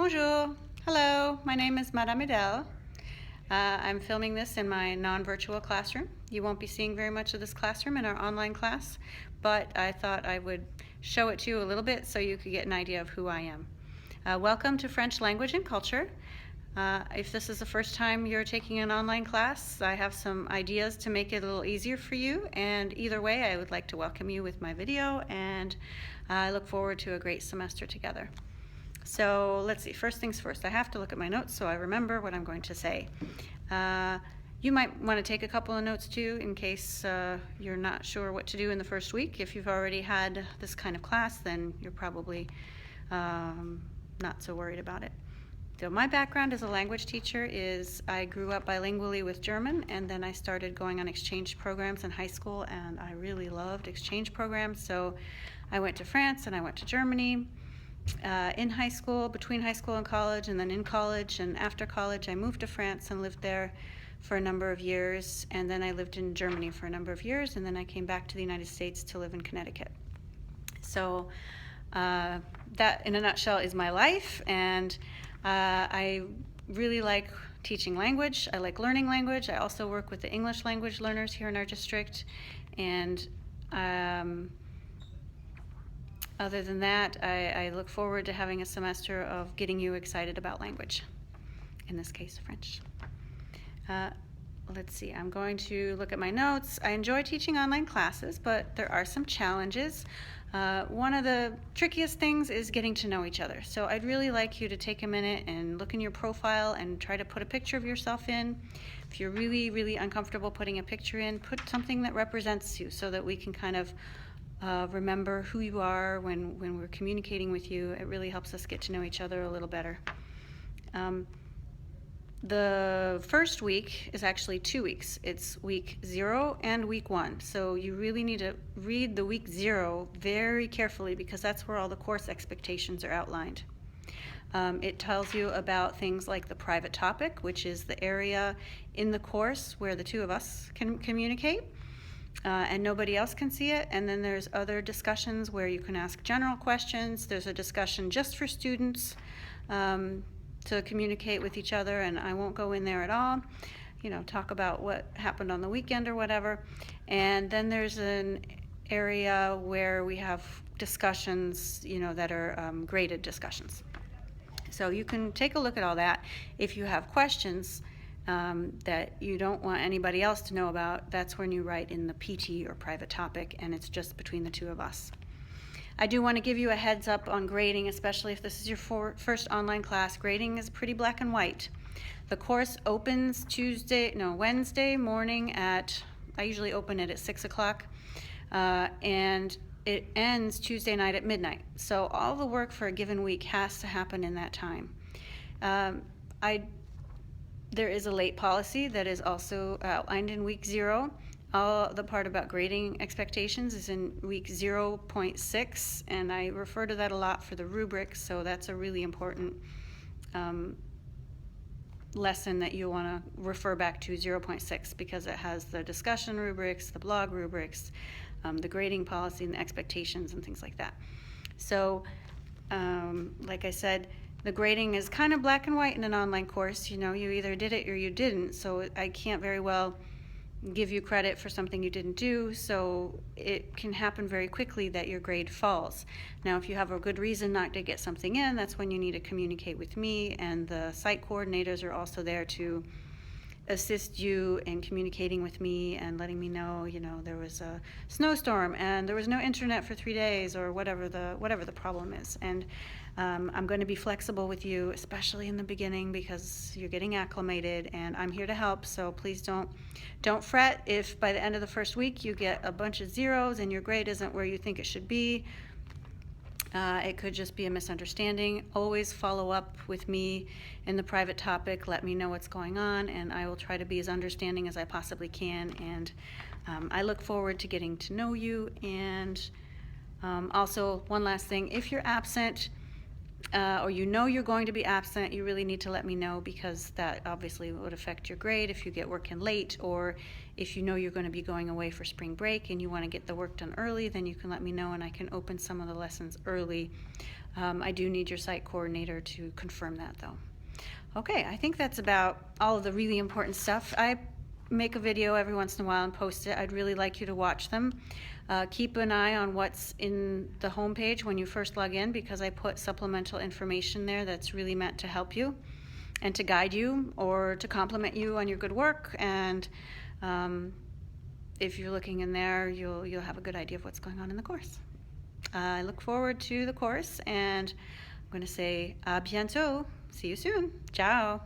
Bonjour. Hello. My name is Madame Adele. I'm filming this in my non-virtual classroom. You won't be seeing very much of this classroom in our online class, but I thought I would show it to you a little bit so you could get an idea of who I am. Welcome to French Language and Culture. If this is the first time you're taking an online class, I have some ideas to make it a little easier for you, and either way, I would like to welcome you with my video, and I look forward to a great semester together. So let's see, first things first, I have to look at my notes so I remember what I'm going to say. You might want to take a couple of notes too in case you're not sure what to do in the first week. If you've already had this kind of class, then you're probably not so worried about it. So my background as a language teacher is I grew up bilingually with German, and then I started going on exchange programs in high school, and I really loved exchange programs. So I went to France and I went to Germany. In high school, between high school and college, and then in college and after college, I moved to France and lived there for a number of years, and then I lived in Germany for a number of years, and then I came back to the United States to live in Connecticut. So that, in a nutshell, is my life, and I really like teaching language. I like learning language. I also work with the English language learners here in our district, and other than that, I look forward to having a semester of getting you excited about language, in this case, French. Let's see, I'm going to look at my notes. I enjoy teaching online classes, but there are some challenges. One of the trickiest things is getting to know each other. So I'd really like you to take a minute and look in your profile and try to put a picture of yourself in. If you're really, really uncomfortable putting a picture in, put something that represents you so that we can kind of remember who you are when we're communicating with you. It really helps us get to know each other a little better. The first week is actually 2 weeks. It's week 0 and week 1. So you really need to read the week 0 very carefully because that's where all the course expectations are outlined. It tells you about things like the private topic, which is the area in the course where the two of us can communicate. And nobody else can see it. And then there's other discussions where you can ask general questions. There's a discussion just for students to communicate with each other, and I won't go in there at all. Talk about what happened on the weekend or whatever. And then there's an area where we have discussions, that are graded discussions. So you can take a look at all that. If you have questions that you don't want anybody else to know about, that's when you write in the PT or private topic, and it's just between the two of us. I do want to give you a heads up on grading, especially if this is your first online class. Grading is pretty black and white. The course opens Wednesday morning I usually open it at 6 o'clock, and it ends Tuesday night at midnight. So all the work for a given week has to happen in that time. There is a late policy that is also outlined in week 0. All the part about grading expectations is in week 0.6, and I refer to that a lot for the rubrics, so that's a really important lesson that you want to refer back to 0.6 because it has the discussion rubrics, the blog rubrics, the grading policy, and the expectations and things like that. So, like I said, the grading is kind of black and white in an online course. You either did it or you didn't, so I can't very well give you credit for something you didn't do, so it can happen very quickly that your grade falls. Now, if you have a good reason not to get something in, that's when you need to communicate with me, and the site coordinators are also there to assist you in communicating with me and letting me know, there was a snowstorm and there was no internet for 3 days, or whatever the problem is. And I'm going to be flexible with you, especially in the beginning, because you're getting acclimated, and I'm here to help. So please don't fret if by the end of the first week you get a bunch of zeros and your grade isn't where you think it should be. It could just be a misunderstanding. Always follow up with me in the private topic. Let me know what's going on, and I will try to be as understanding as I possibly can. And I look forward to getting to know you. And also, one last thing, if you're absent, or you're going to be absent, you really need to let me know, because that obviously would affect your grade if you get work in late, or if you're going to be going away for spring break and you want to get the work done early, then you can let me know and I can open some of the lessons early I do need your site coordinator to confirm that though. Okay, I think that's about all of the really important stuff. I make a video every once in a while and post it. I'd really like you to watch them. Keep an eye on what's in the homepage when you first log in, because I put supplemental information there that's really meant to help you and to guide you or to compliment you on your good work. And if you're looking in there, you'll have a good idea of what's going on in the course. I look forward to the course, and I'm going to say à bientôt. See you soon. Ciao.